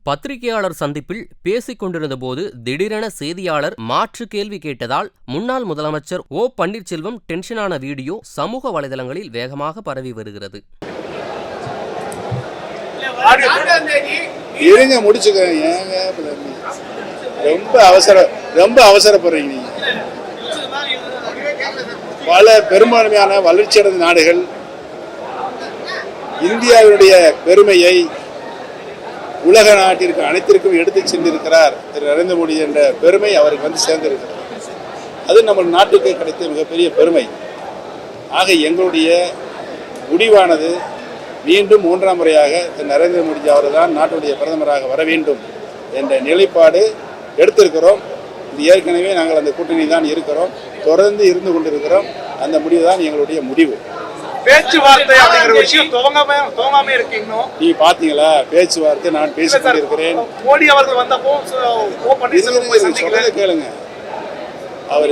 பத்திரிகையாளர் சந்திப்பில் பேசிக் கொண்டிருந்தபோது திடீரென செய்தியாளர் மாற்று கேள்வி கேட்டதால் முன்னாள் முதலமைச்சர் ஓ பன்னீர்செல்வம் டென்ஷனான வீடியோ சமூக வலைதளங்களில் வேகமாக பரவி வருகிறது. ரொம்ப அவசரப்படுறீங்க நீங்க. பல பெரும்பான்மையான வளர்ச்சியடைந்த நாடுகள் இந்தியாவுடைய பெருமையை உலக நாட்டிற்கு அனைத்திற்கும் எடுத்து சென்றிருக்கிறார் திரு நரேந்திர மோடி என்ற பெருமை அவருக்கு வந்து சேர்ந்திருக்கிறது. அது நம்ம நாட்டுக்கு கிடைத்த மிகப்பெரிய பெருமை. ஆக எங்களுடைய முடிவானது மீண்டும் 3ஆம் முறையாக திரு நரேந்திர மோடி அவர்தான் நாட்டுடைய பிரதமராக வர வேண்டும் என்ற நிலைப்பாடு எடுத்திருக்கிறோம். இது ஏற்கனவே நாங்கள் அந்த கூட்டணி தான் இருக்கிறோம், தொடர்ந்து இருந்து கொண்டிருக்கிறோம். அந்த முடிவு தான் எங்களுடைய முடிவு. பேச்சுவார்த்தை அப்படிங்கிற விஷயம் துவங்காம இருக்கீங்க. நீ பாத்தீங்களா பேச்சுவார்த்தை நான் பேசிக் கொண்டிருக்கிறேன். மோடி அவர்கள் வந்தப்போ கேளுங்க, அவர்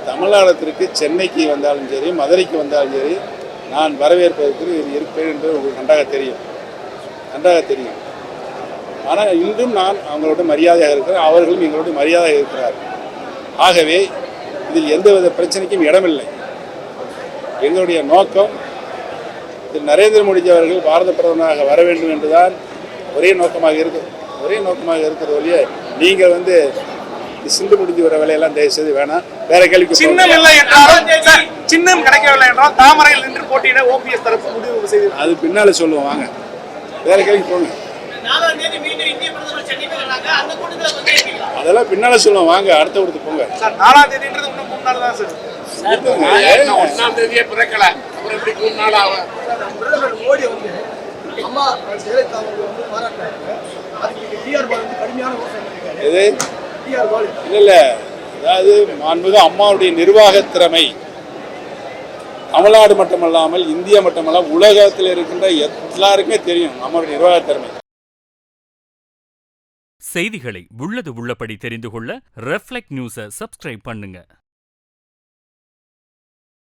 தமிழ்நாட்டிற்கு சென்னைக்கு வந்தாலும் சரி மதுரைக்கு வந்தாலும் சரி நான் வரவேற்பதற்கு இருப்பேன் என்று உங்களுக்கு நன்றாக தெரியும். ஆனால் இன்றும் நான் அவங்களோட மரியாதையாக இருக்கிறேன், அவர்களும் எங்களோட மரியாதையாக இருக்கிறார். ஆகவே இதில் எந்தவித பிரச்சனைக்கும் இடமில்லை. எங்களுடைய நோக்கம் திரு நரேந்திர மோடி அவர்கள் பாரத பிரதமராக வர வேண்டும் என்றுதான் ஒரே நோக்கமாக இருக்கிறது ஒழிய நீங்கள் சிந்து முடிஞ்சு வர வேலையெல்லாம் தயவு செய்து வேணாம். வேற கேள்வி. சின்னம் கிடைக்கவில்லை என்றால் தாமரையில் நின்று போட்டியிட ஓபிஎஸ் தரப்பு முடிவு செய்து அது பின்னால சொல்லுவோம். வாங்க வேற கேள்வி போங்க. அதெல்லாம் பின்னால சொல்லுவோம். வாங்க அடுத்த இடத்துக்கு போங்க. 4ஆம் தேதின்றது இன்னும் 3 நாள் தான் சார். அதாவது மாண்புமிகு அம்மாவுடைய நிர்வாக திறமை தமிழ்நாடு மட்டுமல்லாமல் இந்தியா மட்டுமல்லாமல் உலகத்தில் இருக்கின்ற எல்லாருக்குமே தெரியும் அம்மாவுடைய நிர்வாக திறமை. செய்திகளை உள்ளது உள்ளபடி தெரிந்து கொள்ள ரெஃப்ளெக்ட் நியூஸை சப்ஸ்கிரைப் பண்ணுங்க.